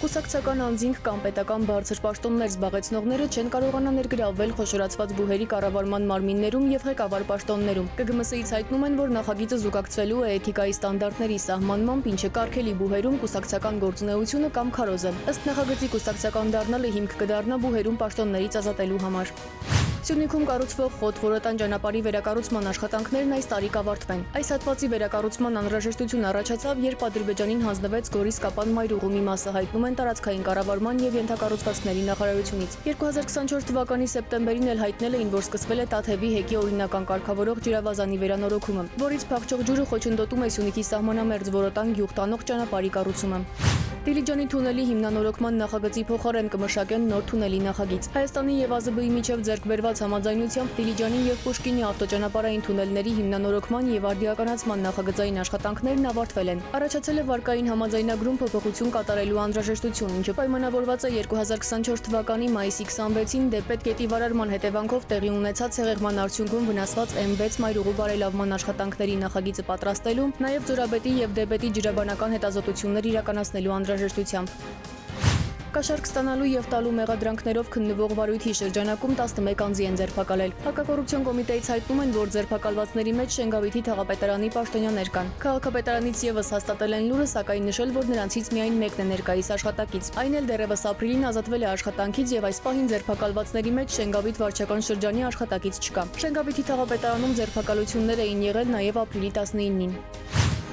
Կուսակցական անձինք կամ պետական բարձր պաշտոններ զբաղեցնողները չեն կարողանա ներգրավվել խոշորացված բուհերի կառավարման մարմիններում եւ ղեկավար պաշտոններում։ ԿԳՄՍ-ից հայտնում են, որ նախագիծը զուգակցվելու է էթիկայի ստանդարտների սահմանմամբ, ինչը կարգելի բուհերում կուսակցական գործունեությունը կամ քարոզ է։ Ըստ նախագծի կուսակցական դառնալը հիմք կդառնա բուհերում պաշտոններից ազատելու համար։ Սյունիքում կառուցվող Խոտ-Որոտան ճանապարհի վերակառուցման աշխատանքներն այս տարի կավարտվեն։ Այս հատվածի վերակառուցման անհրաժեշտություն առաջացավ, երբ Ադրբեջանին հանձնվեց Գորիս-Կապան մայրուղու մի մասը, հայտնում են տարածքային կառավարման եւ ենթակառուցվածքների նախարարությունից։ 2024 թվականի սեպտեմբերին էլ հայտնել էին, որ սկսվել է Տաթևի հեկի օրինական կարգավորող ջրավազանի վերանորոգումը, որից փախչող ջուրը խոչընդոտում է Սյունիքի սահմանամերձ Որոտան գյուղ տանող ճանապարհի կառուցումը։ Դիլիջանի թունելի հիմնանորոգման նախագծի փոխարեն կմշակեն նոր թունելի նախագիծ։ Հայաստանի եւ ԱԶԲ-ի միջև ձեռք բերված համաձայնությամբ Դիլիջանի եւ Պուշկինի ավտոճանապարհային թունելների հիմնանորոգման եւ արդիականացման նախագծային աշխատանքներն ավարտվել են։ Առաջացել է վարկային համաձայնագրում փոփոխություն կատարելու անհրաժեշտություն, ինչը պայմանավորված է 2024 թվականի մայիսի 26-ին Դեպետ գետի վարարման հետևանքով տեղի ունեցած ցեղեղման արդյունքում վնասված M6 մայրուղու բարելավման աշխատանքների նախագիծը պատրաստելու, նաեւ Ձորաբետի եւ Դեպետի ջրաբանական հետազոտություններ իրականացնելու անհրաժեշտությամբ։ Կաշառք ստանալու եւ տալու մեղադրանքներով քննվող վարույթի շրջանակում 11 անձի են ձերբակալել։ Հակակոռուպցիոն կոմիտեից հայտնում են, որ ձերբակալվածների մեջ Շենգավիթի թաղապետարանի պաշտոնյաներ կան։ Քաղաքապետարանից եւս հաստատել են լուրը, սակայն նշել, որ նրանցից միայն մեկն է ներկայիս աշխատակից։ Այն էլ դեռևս ապրիլին ազատվել է աշխատանքից եւ այս պահին ձերբակալվածների մեջ Շենգավիթ վարչական շրջանի աշխատակից չկա։ Շենգավիթի թաղապետարանում ձերբակալություններ էին եղել նաեւ ապրիլի 19-ին։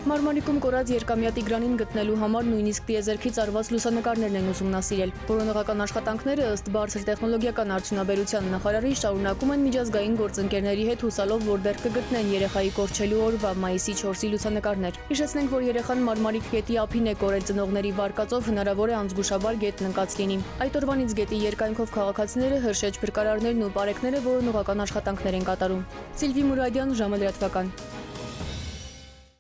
Մարմարիկում կորած երկամյա Տիգրանին գտնելու համար նույնիսկ տիեզերքից արված լուսանկարներն են ուսումնասիրել։ Որոնողական աշխատանքները ըստ բարձր տեխնոլոգիական արդյունաբերության նախարարի շարունակում են միջազգային գործընկերների հետ հուսալով, որ դեռ կգտնեն երեխայի կորչելու օրվա մայիսի 4-ի լուսանկարներ։ Հիշեցնենք, որ երեխան Մարմարիկ գետի ափին է կորել ծնողների վարկածով, հնարավոր է անզգուշաբար գետն ընկած լինի։ Այդ օրվանից գետի երկայնքով քաղաքացիները, հրշեջ փրկարարներն ու պարեկները որոնողական աշխատանքներ են կատարում։ Սիլվի Մուրադյան, ժամը լրատվական։